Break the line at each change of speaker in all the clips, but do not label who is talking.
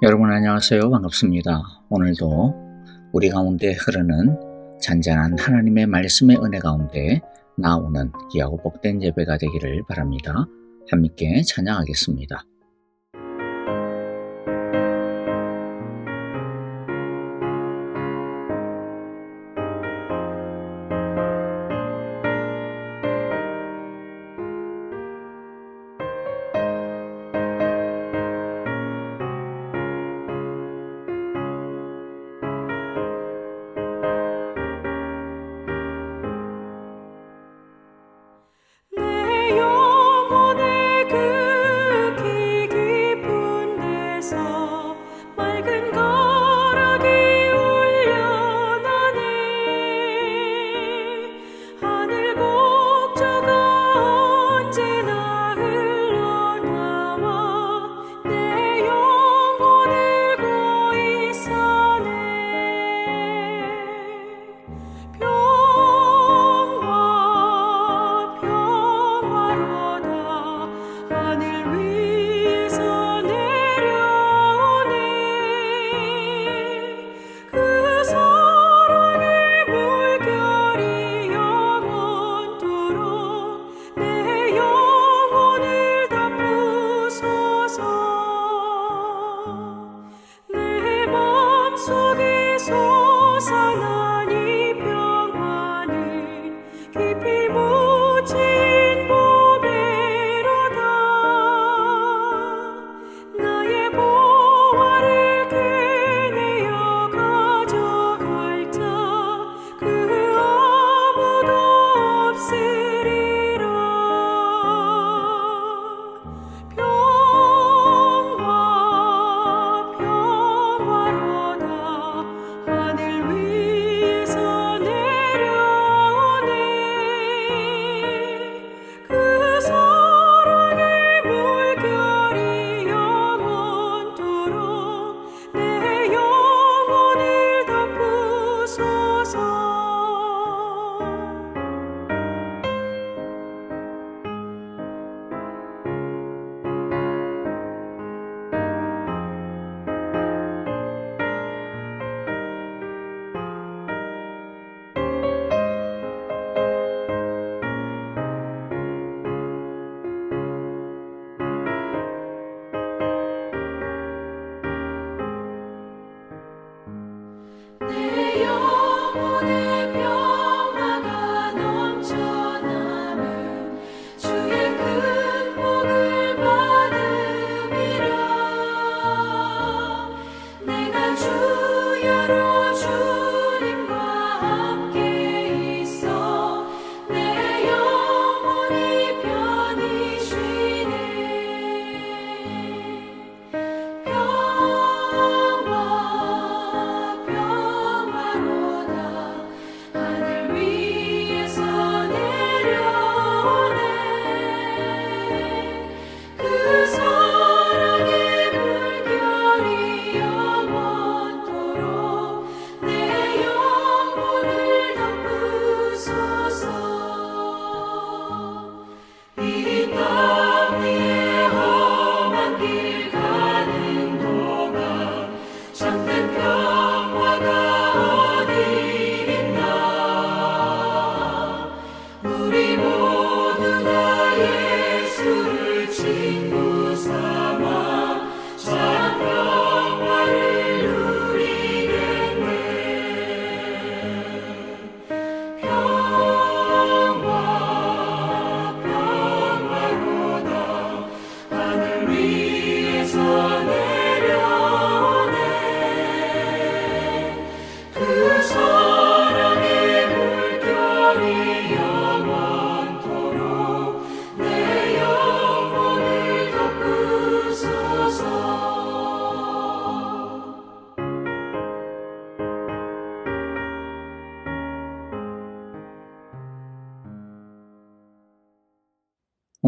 여러분 안녕하세요. 반갑습니다. 오늘도 우리 가운데 흐르는 잔잔한 하나님의 말씀의 은혜 가운데 나오는 귀하고 복된 예배가 되기를 바랍니다. 함께 찬양하겠습니다.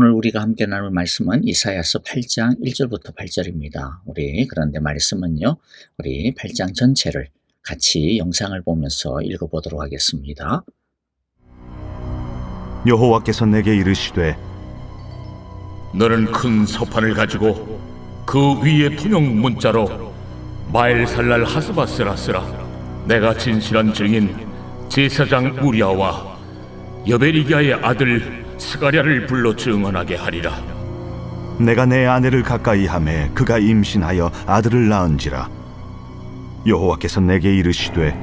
오늘 우리가 함께 나눌 말씀은 이사야서 8장 1절부터 8절입니다. 우리 그런데 말씀은요, 우리 8장 전체를 같이 영상을 보면서 읽어보도록 하겠습니다.
여호와께서 내게 이르시되
너는 큰 서판을 가지고 그 위에 투명 문자로 마엘살랄 하스바스라스라. 내가 진실한 증인 제사장 우리아와 여베리기아의 아들 스가랴를 불러 증언하게 하리라.
내가 내 아내를 가까이 하매 그가 임신하여 아들을 낳은지라. 여호와께서 내게 이르시되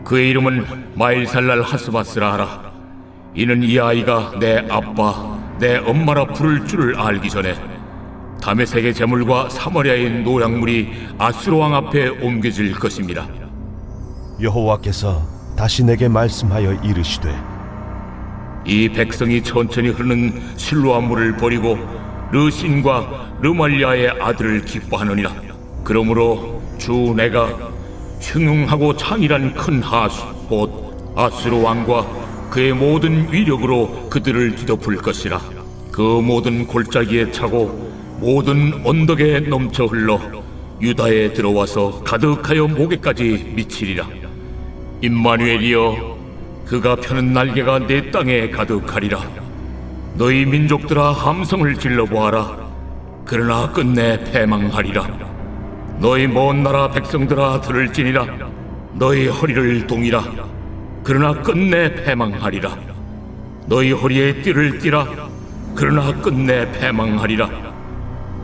그의 이름은 마엘살랄 하스바스라 하라. 이는 이 아이가 내 아빠 내 엄마라 부를 줄을 알기 전에 다메섹의 제물과 사마리아의 노략물이 아수르 왕 앞에 옮겨질 것입니다.
여호와께서 다시 내게 말씀하여 이르시되
이 백성이 천천히 흐르는 실로암 물을 버리고 르신과 르말리아의 아들을 기뻐하느니라. 그러므로 주 내가 흉흉하고 창이란 큰 하수 곧 아수르 왕과 그의 모든 위력으로 그들을 뒤덮을 것이라. 그 모든 골짜기에 차고 모든 언덕에 넘쳐 흘러 유다에 들어와서 가득하여 목에까지 미치리라. 임마누엘이여, 그가 펴는 날개가 내 땅에 가득하리라. 너희 민족들아 함성을 질러보아라. 그러나 끝내 패망하리라. 너희 먼 나라 백성들아 들을지니라. 너희 허리를 동이라. 그러나 끝내 패망하리라. 너희 허리에 띠를 띠라. 그러나 끝내 패망하리라.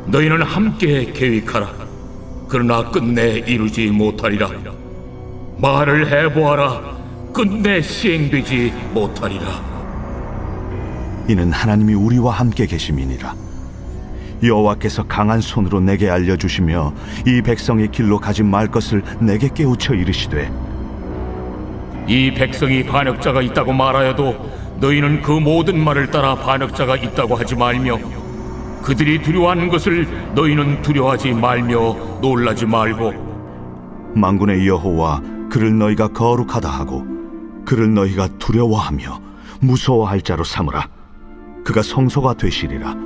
너희는 함께 계획하라. 그러나 끝내 이루지 못하리라. 말을 해보아라. 끝내 시행되지 못하리라.
이는 하나님이 우리와 함께 계심이니라. 여호와께서 강한 손으로 내게 알려주시며 이 백성의 길로 가지 말 것을 내게 깨우쳐 이르시되
이 백성이 반역자가 있다고 말하여도 너희는 그 모든 말을 따라 반역자가 있다고 하지 말며 그들이 두려워하는 것을 너희는 두려워하지 말며 놀라지 말고
만군의 여호와 그를 너희가 거룩하다 하고 그를 너희가 두려워하며 무서워할 자로 삼으라. 그가 성소가 되시리라.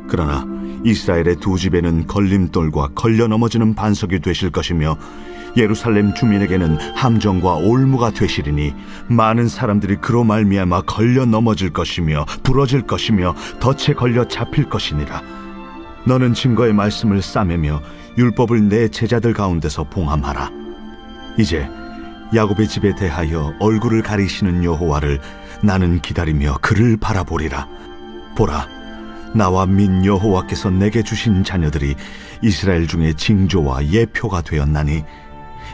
그러나 이스라엘의 두 집에는 걸림돌과 걸려 넘어지는 반석이 되실 것이며 예루살렘 주민에게는 함정과 올무가 되시리니 많은 사람들이 그로 말미암아 걸려 넘어질 것이며 부러질 것이며 덫에 걸려 잡힐 것이니라. 너는 증거의 말씀을 싸매며 율법을 내 제자들 가운데서 봉함하라. 이제 야곱의 집에 대하여 얼굴을 가리시는 여호와를 나는 기다리며 그를 바라보리라. 보라, 나와 민 여호와께서 내게 주신 자녀들이 이스라엘 중에 징조와 예표가 되었나니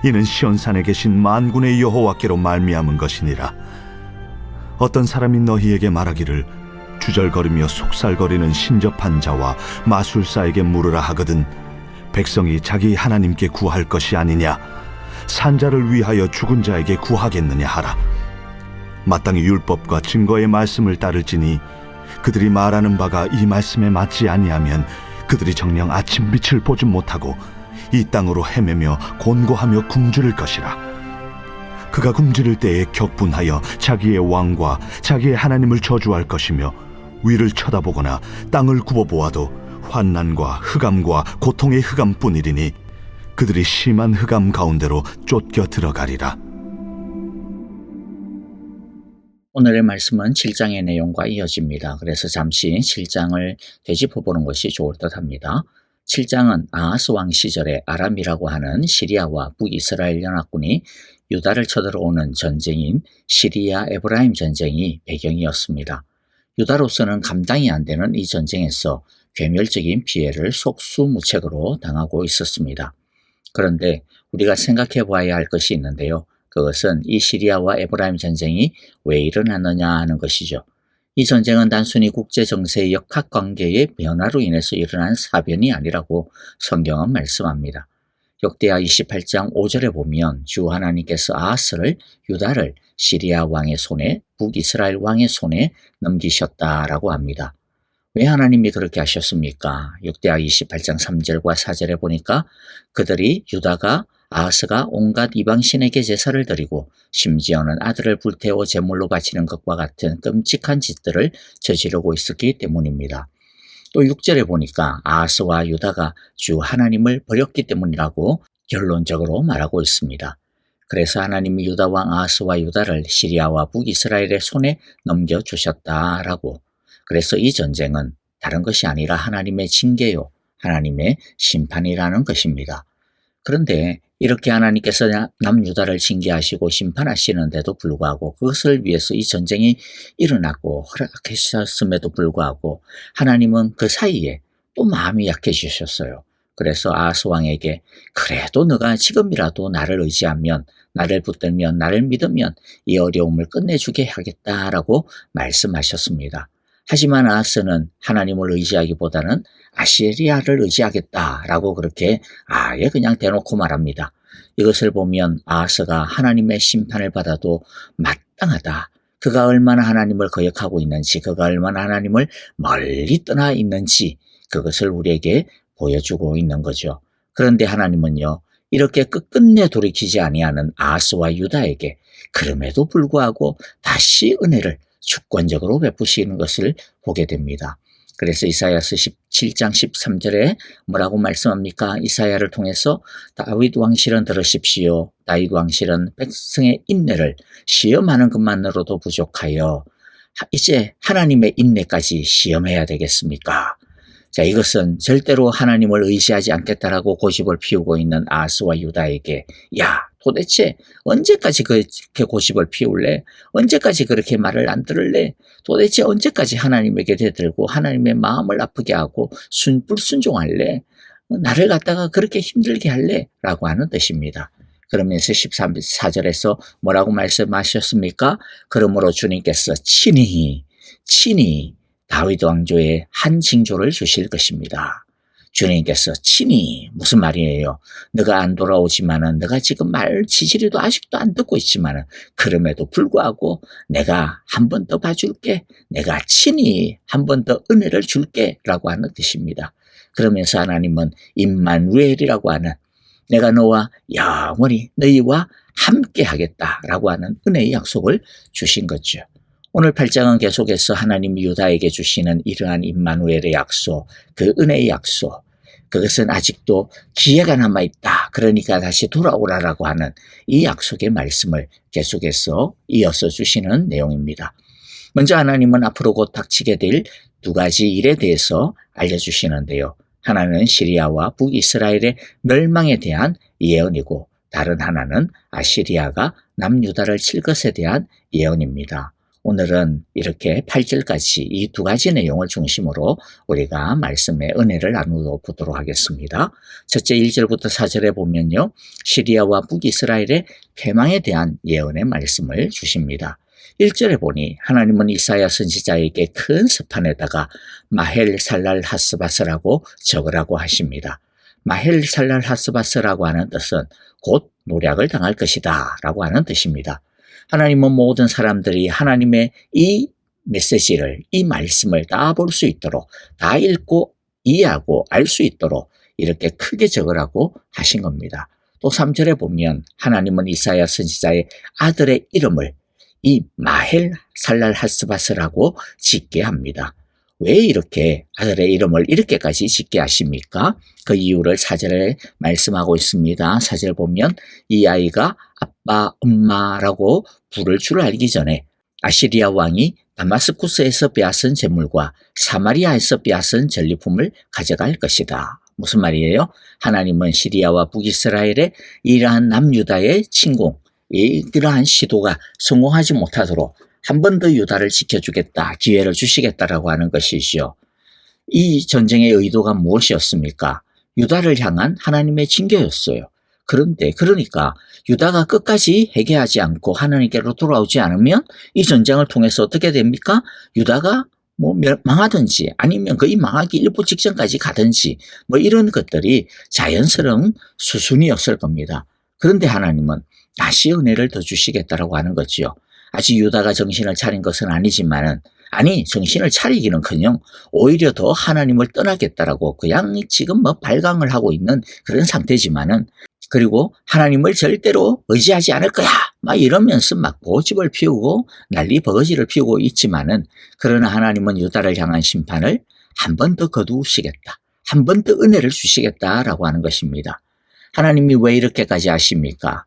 이는 시온산에 계신 만군의 여호와께로 말미암은 것이니라. 어떤 사람이 너희에게 말하기를 주절거리며 속살거리는 신접한 자와 마술사에게 물으라 하거든 백성이 자기 하나님께 구할 것이 아니냐, 산자를 위하여 죽은 자에게 구하겠느냐 하라. 마땅히 율법과 증거의 말씀을 따를지니 그들이 말하는 바가 이 말씀에 맞지 아니하면 그들이 정녕 아침빛을 보지 못하고 이 땅으로 헤매며 곤고하며 굶주릴 것이라. 그가 굶주릴 때에 격분하여 자기의 왕과 자기의 하나님을 저주할 것이며 위를 쳐다보거나 땅을 굽어보아도 환난과 흑암과 고통의 흑암뿐이리니 그들이 심한 흑암 가운데로 쫓겨 들어가리라.
오늘의 말씀은 7장의 내용과 이어집니다. 그래서 잠시 7장을 되짚어보는 것이 좋을 듯 합니다. 7장은 아하스 왕 시절에 아람이라고 하는 시리아와 북이스라엘 연합군이 유다를 쳐들어오는 전쟁인 시리아 에브라임 전쟁이 배경이었습니다. 유다로서는 감당이 안 되는 이 전쟁에서 괴멸적인 피해를 속수무책으로 당하고 있었습니다. 그런데 우리가 생각해 봐야 할 것이 있는데요. 그것은 이 시리아와 에브라임 전쟁이 왜 일어났느냐 하는 것이죠. 이 전쟁은 단순히 국제정세의 역학관계의 변화로 인해서 일어난 사변이 아니라고 성경은 말씀합니다. 역대하 28장 5절에 보면 주 하나님께서 아하스를 유다를 시리아 왕의 손에 북이스라엘 왕의 손에 넘기셨다라고 합니다. 왜 하나님이 그렇게 하셨습니까? 역대하 28장 3절과 4절에 보니까 그들이 유다가 아하스가 온갖 이방신에게 제사를 드리고 심지어는 아들을 불태워 제물로 바치는 것과 같은 끔찍한 짓들을 저지르고 있었기 때문입니다. 또 6절에 보니까 아하스와 유다가 주 하나님을 버렸기 때문이라고 결론적으로 말하고 있습니다. 그래서 하나님이 유다 왕 아하스와 유다를 시리아와 북이스라엘의 손에 넘겨주셨다라고. 그래서 이 전쟁은 다른 것이 아니라 하나님의 징계요, 하나님의 심판이라는 것입니다. 그런데 이렇게 하나님께서 남유다를 징계하시고 심판하시는데도 불구하고 그것을 위해서 이 전쟁이 일어나고 허락하셨음에도 불구하고 하나님은 그 사이에 또 마음이 약해지셨어요. 그래서 아하스 왕에게 그래도 너가 지금이라도 나를 의지하면, 나를 붙들면, 나를 믿으면 이 어려움을 끝내주게 하겠다라고 말씀하셨습니다. 하지만 아하스는 하나님을 의지하기보다는 아시리아를 의지하겠다라고 그렇게 아예 그냥 대놓고 말합니다. 이것을 보면 아하스가 하나님의 심판을 받아도 마땅하다. 그가 얼마나 하나님을 거역하고 있는지, 그가 얼마나 하나님을 멀리 떠나 있는지 그것을 우리에게 보여주고 있는 거죠. 그런데 하나님은요, 이렇게 끝끝내 돌이키지 아니하는 아하스와 유다에게 그럼에도 불구하고 다시 은혜를 주권적으로 베푸시는 것을 보게 됩니다. 그래서 이사야서 17장 13절에 뭐라고 말씀합니까? 이사야를 통해서 다윗 왕실은 들으십시오. 다윗 왕실은 백성의 인내를 시험하는 것만으로도 부족하여 이제 하나님의 인내까지 시험해야 되겠습니까? 자, 이것은 절대로 하나님을 의지하지 않겠다라고 고집을 피우고 있는 아하스와 유다에게 야, 도대체 언제까지 그렇게 고집을 피울래? 언제까지 그렇게 말을 안 들을래? 도대체 언제까지 하나님에게 대들고 하나님의 마음을 아프게 하고 불순종할래? 나를 갖다가 그렇게 힘들게 할래? 라고 하는 뜻입니다. 그러면서 14절에서 뭐라고 말씀하셨습니까? 그러므로 주님께서 친히 다윗 왕조에 한 징조를 주실 것입니다. 주님께서 친히 무슨 말이에요? 너가 안 돌아오지만은 너가 지금 말 지지리도 아직도 안 듣고 있지만은 그럼에도 불구하고 내가 한 번 더 봐줄게. 내가 친히 한 번 더 은혜를 줄게 라고 하는 뜻입니다. 그러면서 하나님은 임마누엘이라고 하는 내가 너와 영원히 너희와 함께 하겠다라고 하는 은혜의 약속을 주신 거죠. 오늘 8장은 계속해서 하나님이 유다에게 주시는 이러한 임마누엘의 약속, 그 은혜의 약속, 그것은 아직도 기회가 남아있다. 그러니까 다시 돌아오라라고 하는 이 약속의 말씀을 계속해서 이어서 주시는 내용입니다. 먼저 하나님은 앞으로 곧 닥치게 될 두 가지 일에 대해서 알려주시는데요. 하나는 시리아와 북이스라엘의 멸망에 대한 예언이고 다른 하나는 아시리아가 남유다를 칠 것에 대한 예언입니다. 오늘은 이렇게 8절까지 이 두 가지 내용을 중심으로 우리가 말씀의 은혜를 나누어 보도록 하겠습니다. 첫째 1절부터 4절에 보면요. 시리아와 북이스라엘의 패망에 대한 예언의 말씀을 주십니다. 1절에 보니 하나님은 이사야 선지자에게 큰 서판에다가 마헬 살랄 하스바스라고 적으라고 하십니다. 마헬 살랄 하스바스라고 하는 뜻은 곧 노략을 당할 것이다 라고 하는 뜻입니다. 하나님은 모든 사람들이 하나님의 이 메시지를, 이 말씀을 다 볼 수 있도록, 다 읽고 이해하고 알 수 있도록 이렇게 크게 적으라고 하신 겁니다. 또 3절에 보면 하나님은 이사야 선지자의 아들의 이름을 이 마헬 살랄 하스바스라고 짓게 합니다. 왜 이렇게 아들의 이름을 이렇게까지 짓게 하십니까? 그 이유를 4절에 말씀하고 있습니다. 4절 보면 이 아이가 아빠, 엄마라고 부를 줄 알기 전에 아시리아 왕이 다마스쿠스에서 빼앗은 재물과 사마리아에서 빼앗은 전리품을 가져갈 것이다. 무슨 말이에요? 하나님은 시리아와 북이스라엘의 이러한 남유다의 침공, 이러한 시도가 성공하지 못하도록 한 번 더 유다를 지켜주겠다, 기회를 주시겠다라고 하는 것이죠. 이 전쟁의 의도가 무엇이었습니까? 유다를 향한 하나님의 징계였어요. 그러니까 유다가 끝까지 회개하지 않고 하나님께로 돌아오지 않으면 이 전쟁을 통해서 어떻게 됩니까? 유다가 망하든지 아니면 거의 망하기 일부 직전까지 가든지 이런 것들이 자연스러운 수순이었을 겁니다. 그런데 하나님은 다시 은혜를 더 주시겠다라고 하는 거죠. 아직 유다가 정신을 차린 것은 아니지만은 정신을 차리기는커녕 오히려 더 하나님을 떠나겠다라고 그냥 지금 발광을 하고 있는 그런 상태지만은 그리고 하나님을 절대로 의지하지 않을 거야 이러면서 고집을 피우고 난리 버거지를 피우고 있지만은 그러나 하나님은 유다를 향한 심판을 한 번 더 거두시겠다. 한 번 더 은혜를 주시겠다라고 하는 것입니다. 하나님이 왜 이렇게까지 하십니까?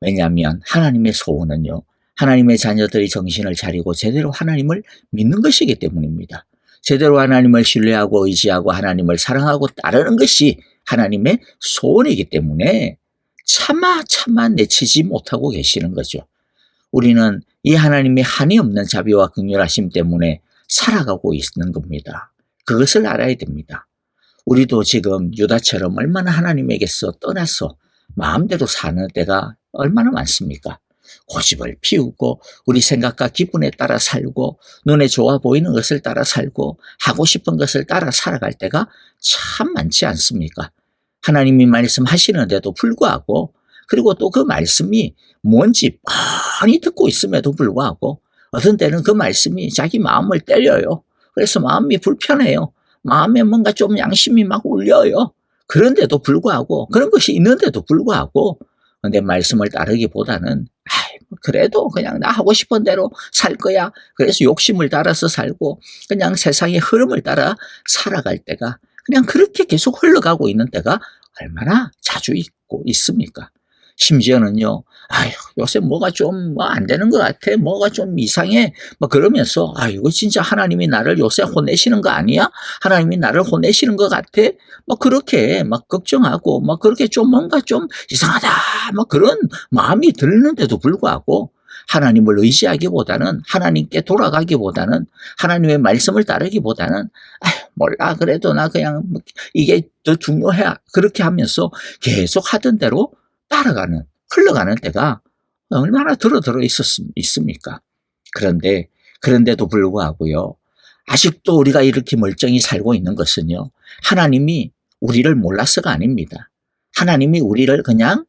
왜냐하면 하나님의 소원은요. 하나님의 자녀들이 정신을 차리고 제대로 하나님을 믿는 것이기 때문입니다. 제대로 하나님을 신뢰하고 의지하고 하나님을 사랑하고 따르는 것이 하나님의 소원이기 때문에 차마 내치지 못하고 계시는 거죠. 우리는 이 하나님의 한이 없는 자비와 긍휼하심 때문에 살아가고 있는 겁니다. 그것을 알아야 됩니다. 우리도 지금 유다처럼 얼마나 하나님에게서 떠나서 마음대로 사는 때가 얼마나 많습니까? 고집을 피우고 우리 생각과 기분에 따라 살고 눈에 좋아 보이는 것을 따라 살고 하고 싶은 것을 따라 살아갈 때가 참 많지 않습니까? 하나님이 말씀하시는데도 불구하고 그리고 또 그 말씀이 뭔지 뻔히 듣고 있음에도 불구하고 어떤 때는 그 말씀이 자기 마음을 때려요. 그래서 마음이 불편해요. 마음에 뭔가 좀 양심이 막 울려요. 그런데도 불구하고 그런 것이 있는데도 불구하고 근데 말씀을 따르기보다는 그래도 그냥 나 하고 싶은 대로 살 거야. 그래서 욕심을 따라서 살고 그냥 세상의 흐름을 따라 살아갈 때가 그냥 그렇게 계속 흘러가고 있는 때가 얼마나 자주 있습니까? 심지어는요, 요새 뭐가 좀 안 되는 것 같아. 뭐가 좀 이상해. 그러면서, 이거 진짜 하나님이 나를 요새 혼내시는 거 아니야? 하나님이 나를 혼내시는 것 같아? 그렇게 걱정하고, 그렇게 좀 뭔가 좀 이상하다. 그런 마음이 드는데도 불구하고, 하나님을 의지하기보다는, 하나님께 돌아가기보다는, 하나님의 말씀을 따르기보다는, 몰라. 그래도 나 그냥 이게 더 중요해. 그렇게 하면서 계속 하던 대로 흘러가는 때가 얼마나 들어 있습니까? 그런데도 불구하고요. 아직도 우리가 이렇게 멀쩡히 살고 있는 것은요. 하나님이 우리를 몰라서가 아닙니다. 하나님이 우리를 그냥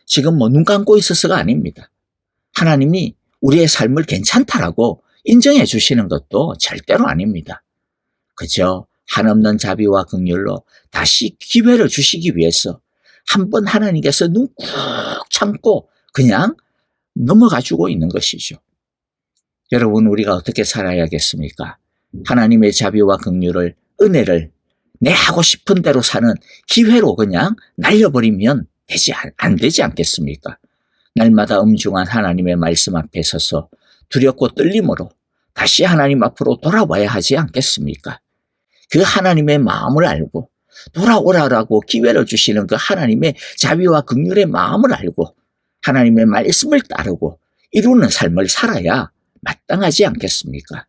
지금 눈 감고 있어서가 아닙니다. 하나님이 우리의 삶을 괜찮다라고 인정해 주시는 것도 절대로 아닙니다. 그저 한없는 자비와 긍휼로 다시 기회를 주시기 위해서 한번 하나님께서 눈 꾹 참고 그냥 넘어가주고 있는 것이죠. 여러분, 우리가 어떻게 살아야겠습니까? 하나님의 자비와 긍휼을, 은혜를 내 하고 싶은 대로 사는 기회로 그냥 날려버리면 안 되지 않겠습니까? 날마다 엄중한 하나님의 말씀 앞에 서서 두렵고 떨림으로 다시 하나님 앞으로 돌아와야 하지 않겠습니까? 그 하나님의 마음을 알고 돌아오라라고 기회를 주시는 그 하나님의 자비와 긍휼의 마음을 알고 하나님의 말씀을 따르고 이루는 삶을 살아야 마땅하지 않겠습니까?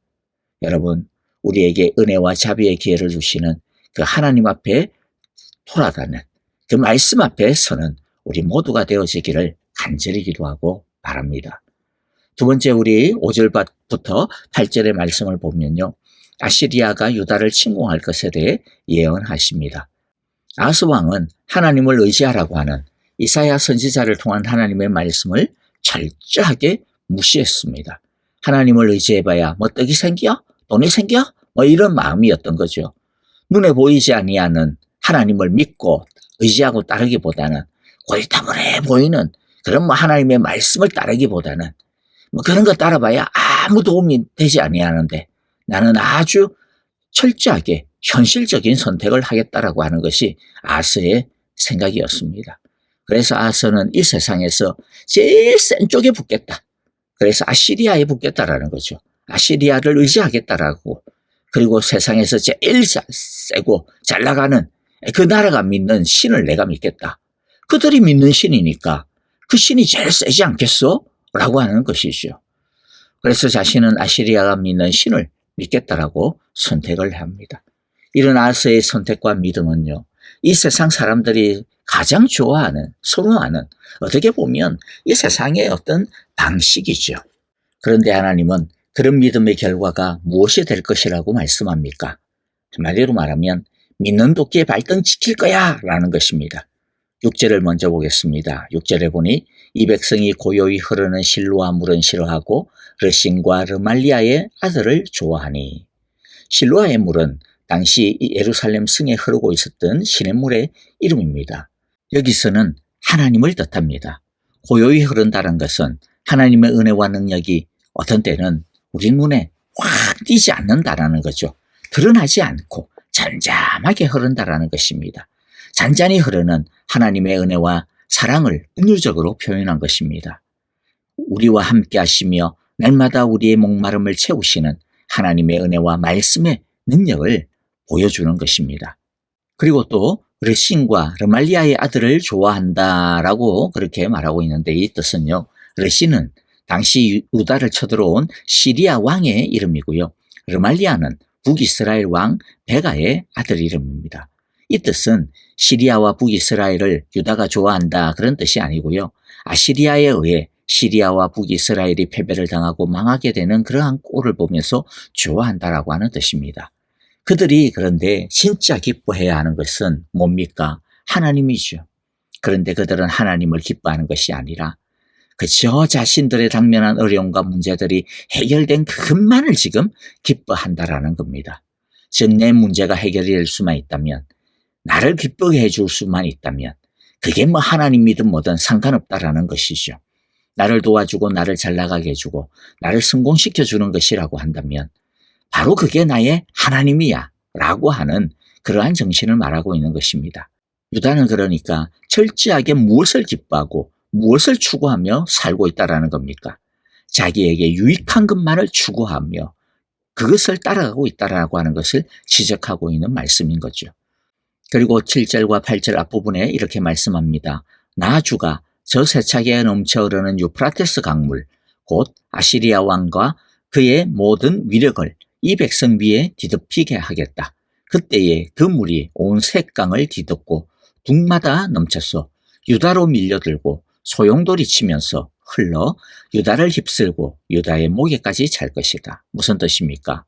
여러분, 우리에게 은혜와 자비의 기회를 주시는 그 하나님 앞에 돌아가는 그 말씀 앞에 서는 우리 모두가 되어지기를 간절히 기도하고 바랍니다. 두 번째, 우리 5절부터 8절의 말씀을 보면요. 아시리아가 유다를 침공할 것에 대해 예언하십니다. 아하스 왕은 하나님을 의지하라고 하는 이사야 선지자를 통한 하나님의 말씀을 철저하게 무시했습니다. 하나님을 의지해봐야 떡이 생겨? 돈이 생겨? 이런 마음이었던 거죠. 눈에 보이지 아니하는 하나님을 믿고 의지하고 따르기보다는 고리타분해 보이는 그런 하나님의 말씀을 따르기보다는 그런 거 따라봐야 아무 도움이 되지 아니하는데 나는 아주 철저하게 현실적인 선택을 하겠다라고 하는 것이 아하스의 생각이었습니다. 그래서 아하스는 이 세상에서 제일 센 쪽에 붙겠다. 그래서 아시리아에 붙겠다라는 거죠. 아시리아를 의지하겠다라고. 그리고 세상에서 제일 세고 잘 나가는 그 나라가 믿는 신을 내가 믿겠다. 그들이 믿는 신이니까 그 신이 제일 세지 않겠어? 라고 하는 것이죠. 그래서 자신은 아시리아가 믿는 신을 믿겠다라고 선택을 합니다. 이런 아하스의 선택과 믿음은요. 이 세상 사람들이 가장 좋아하는, 선호하는 어떻게 보면 이 세상의 어떤 방식이죠. 그런데 하나님은 그런 믿음의 결과가 무엇이 될 것이라고 말씀합니까? 한마디로 말하면 믿는 도끼에 발등 지킬 거야 라는 것입니다. 6절을 먼저 보겠습니다. 6절에 보니 이 백성이 고요히 흐르는 실로아 물은 싫어하고 르신과 르말리아의 아들을 좋아하니. 실로아의 물은 당시 예루살렘 성에 흐르고 있었던 시냇물의 이름입니다. 여기서는 하나님을 뜻합니다. 고요히 흐른다는 것은 하나님의 은혜와 능력이 어떤 때는 우리 눈에 확 띄지 않는다라는 거죠. 드러나지 않고 잠잠하게 흐른다라는 것입니다. 잔잔히 흐르는 하나님의 은혜와 사랑을 은유적으로 표현한 것입니다. 우리와 함께 하시며 날마다 우리의 목마름을 채우시는 하나님의 은혜와 말씀의 능력을 보여주는 것입니다. 그리고 또 르신과 르말리아의 아들을 좋아한다라고 그렇게 말하고 있는데, 이 뜻은요, 르신은 당시 유다를 쳐들어온 시리아 왕의 이름이고요, 르말리아는 북이스라엘 왕 베가의 아들 이름입니다. 이 뜻은 시리아와 북이스라엘을 유다가 좋아한다 그런 뜻이 아니고요, 아시리아에 의해 시리아와 북이스라엘이 패배를 당하고 망하게 되는 그러한 꼴을 보면서 좋아한다라고 하는 뜻입니다. 그들이 그런데 진짜 기뻐해야 하는 것은 뭡니까? 하나님이죠. 그런데 그들은 하나님을 기뻐하는 것이 아니라 그저 자신들의 당면한 어려움과 문제들이 해결된 그것만을 지금 기뻐한다라는 겁니다. 즉, 내 문제가 해결이 될 수만 있다면, 나를 기쁘게 해줄 수만 있다면, 그게 뭐 하나님이든 뭐든 상관없다라는 것이죠. 나를 도와주고 나를 잘 나가게 해주고 나를 성공시켜주는 것이라고 한다면 바로 그게 나의 하나님이야 라고 하는 그러한 정신을 말하고 있는 것입니다. 유다는 그러니까 철저하게 무엇을 기뻐하고 무엇을 추구하며 살고 있다라는 겁니까? 자기에게 유익한 것만을 추구하며 그것을 따라가고 있다라고 하는 것을 지적하고 있는 말씀인 거죠. 그리고 7절과 8절 앞부분에 이렇게 말씀합니다. 나 주가 저 세차게 넘쳐 흐르는 유프라테스 강물 곧 아시리아 왕과 그의 모든 위력을 이 백성 위에 뒤덮이게 하겠다. 그때에 그 물이 온 셋강을 뒤덮고 둑마다 넘쳐서 유다로 밀려들고 소용돌이 치면서 흘러 유다를 휩쓸고 유다의 목에까지 찰 것이다. 무슨 뜻입니까?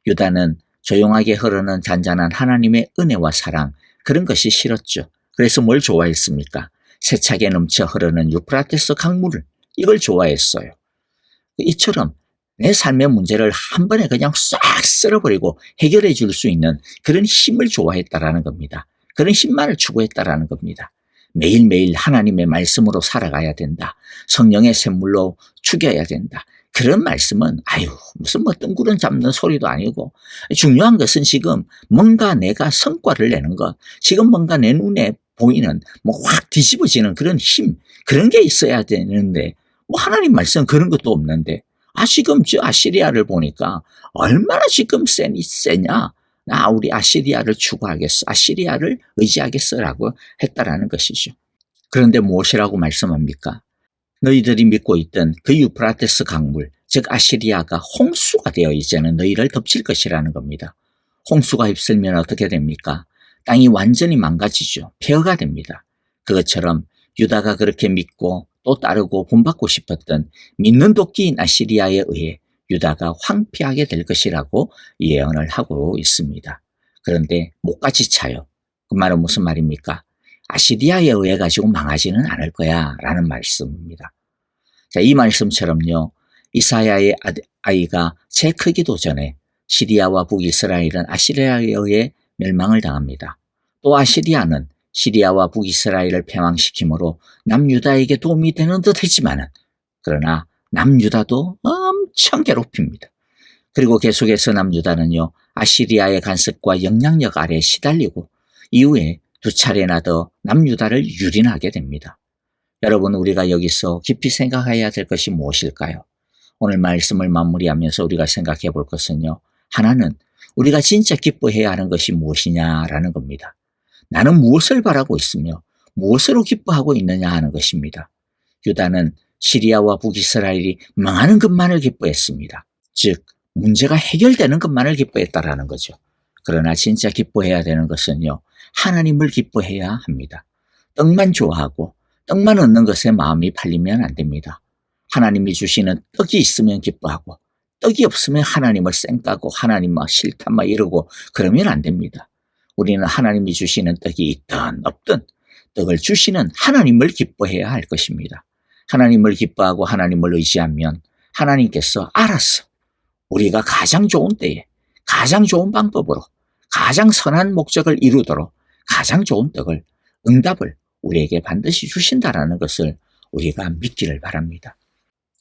유다는 조용하게 흐르는 잔잔한 하나님의 은혜와 사랑, 그런 것이 싫었죠. 그래서 뭘 좋아했습니까? 세차게 넘쳐 흐르는 유프라테스 강물을, 이걸 좋아했어요. 이처럼 내 삶의 문제를 한 번에 그냥 싹 쓸어버리고 해결해 줄 수 있는 그런 힘을 좋아했다라는 겁니다. 그런 힘만을 추구했다라는 겁니다. 매일매일 하나님의 말씀으로 살아가야 된다. 성령의 샘물로 죽여야 된다. 그런 말씀은 무슨 뭐 뜬구름 잡는 소리도 아니고, 중요한 것은 지금 뭔가 내가 성과를 내는 것, 지금 뭔가 내 눈에 보이는 뭐 확 뒤집어지는 그런 힘, 그런 게 있어야 되는데 뭐 하나님 말씀 그런 것도 없는데, 지금 저 아시리아를 보니까 얼마나 지금 세냐. 나 우리 아시리아를 추구하겠어. 아시리아를 의지하겠어라고 했다라는 것이죠. 그런데 무엇이라고 말씀합니까? 너희들이 믿고 있던 그 유프라테스 강물, 즉 아시리아가 홍수가 되어 이제는 너희를 덮칠 것이라는 겁니다. 홍수가 휩쓸면 어떻게 됩니까? 땅이 완전히 망가지죠. 폐허가 됩니다. 그것처럼 유다가 그렇게 믿고 또 따르고 본받고 싶었던 믿는 도끼인 아시리아에 의해 유다가 황폐하게 될 것이라고 예언을 하고 있습니다. 그런데 목까지 차요. 그 말은 무슨 말입니까? 아시리아에 의해 가지고 망하지는 않을 거야 라는 말씀입니다. 자, 이 말씀처럼요, 이사야의 아이가 채 크기도 전에 시리아와 북이스라엘은 아시리아에 의해 멸망을 당합니다. 또 아시리아는 시리아와 북이스라엘을 패망시키므로 남유다에게 도움이 되는 듯 했지만은, 그러나 남유다도 엄청 괴롭힙니다. 그리고 계속해서 남유다는요, 아시리아의 간섭과 영향력 아래 시달리고 이후에 두 차례나 더 남유다를 유린하게 됩니다. 여러분, 우리가 여기서 깊이 생각해야 될 것이 무엇일까요? 오늘 말씀을 마무리하면서 우리가 생각해 볼 것은요, 하나는 우리가 진짜 기뻐해야 하는 것이 무엇이냐라는 겁니다. 나는 무엇을 바라고 있으며 무엇으로 기뻐하고 있느냐 하는 것입니다. 유다는 시리아와 북이스라엘이 망하는 것만을 기뻐했습니다. 즉, 문제가 해결되는 것만을 기뻐했다라는 거죠. 그러나 진짜 기뻐해야 되는 것은요, 하나님을 기뻐해야 합니다. 떡만 좋아하고 떡만 얻는 것에 마음이 팔리면 안 됩니다. 하나님이 주시는 떡이 있으면 기뻐하고 떡이 없으면 하나님을 쌩까고 하나님 싫다 이러고 그러면 안 됩니다. 우리는 하나님이 주시는 떡이 있든 없든 떡을 주시는 하나님을 기뻐해야 할 것입니다. 하나님을 기뻐하고 하나님을 의지하면 하나님께서 알아서 우리가 가장 좋은 때에 가장 좋은 방법으로 가장 선한 목적을 이루도록 가장 좋은 떡을, 응답을 우리에게 반드시 주신다라는 것을 우리가 믿기를 바랍니다.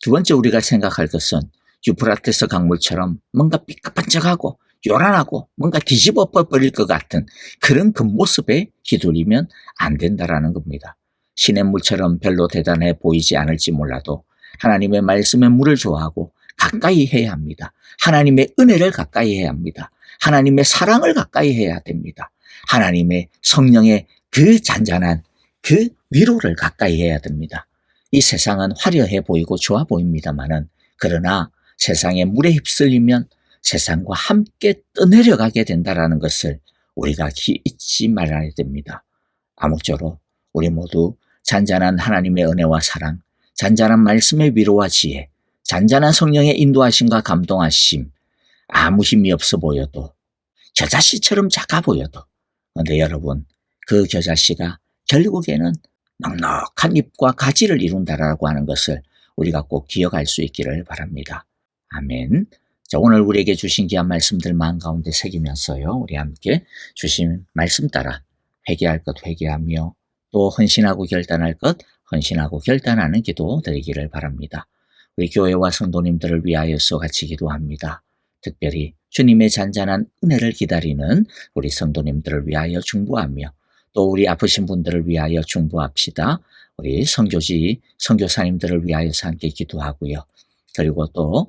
두 번째 우리가 생각할 것은 유프라테스 강물처럼 뭔가 삐까뻔쩍하고 요란하고 뭔가 뒤집어 버릴 것 같은 그런 그 모습에 휘둘리면 안 된다라는 겁니다. 시냇물처럼 별로 대단해 보이지 않을지 몰라도 하나님의 말씀의 물을 좋아하고 가까이 해야 합니다. 하나님의 은혜를 가까이 해야 합니다. 하나님의 사랑을 가까이 해야 됩니다. 하나님의 성령의 그 잔잔한 그 위로를 가까이 해야 됩니다. 이 세상은 화려해 보이고 좋아 보입니다마는 그러나 세상의 물에 휩쓸리면 세상과 함께 떠내려가게 된다는 것을 우리가 잊지 말아야 됩니다. 아무쪼록 우리 모두 잔잔한 하나님의 은혜와 사랑, 잔잔한 말씀의 위로와 지혜, 잔잔한 성령의 인도하심과 감동하심, 아무 힘이 없어 보여도 겨자씨처럼 작아 보여도 근데 여러분 그 겨자씨가 결국에는 넉넉한 잎과 가지를 이룬다라고 하는 것을 우리가 꼭 기억할 수 있기를 바랍니다. 아멘. 자, 오늘 우리에게 주신 귀한 말씀들 마음 가운데 새기면서요. 우리 함께 주신 말씀 따라 회개할 것 회개하며 또 헌신하고 결단할 것 헌신하고 결단하는 기도 드리기를 바랍니다. 우리 교회와 성도님들을 위하여서 같이 기도합니다. 특별히 주님의 잔잔한 은혜를 기다리는 우리 성도님들을 위하여 중보하며 또 우리 아프신 분들을 위하여 중보합시다. 우리 선교지 선교사님들을 위하여서 함께 기도하고요. 그리고 또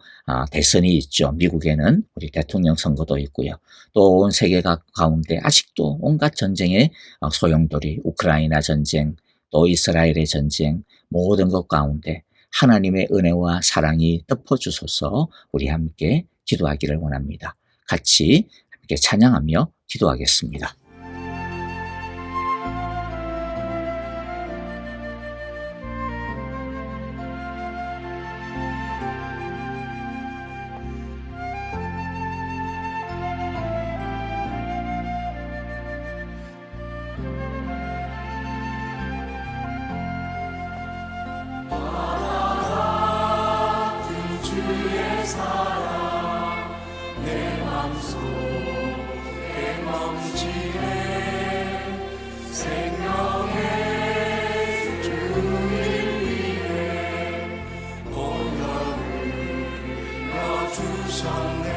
대선이 있죠. 미국에는 우리 대통령 선거도 있고요. 또 온 세계가 가운데 아직도 온갖 전쟁의 소용돌이, 우크라이나 전쟁, 또 이스라엘의 전쟁, 모든 것 가운데 하나님의 은혜와 사랑이 덮어주소서 우리 함께 기도하기를 원합니다. 같이 함께 찬양하며 기도하겠습니다.
주셨네.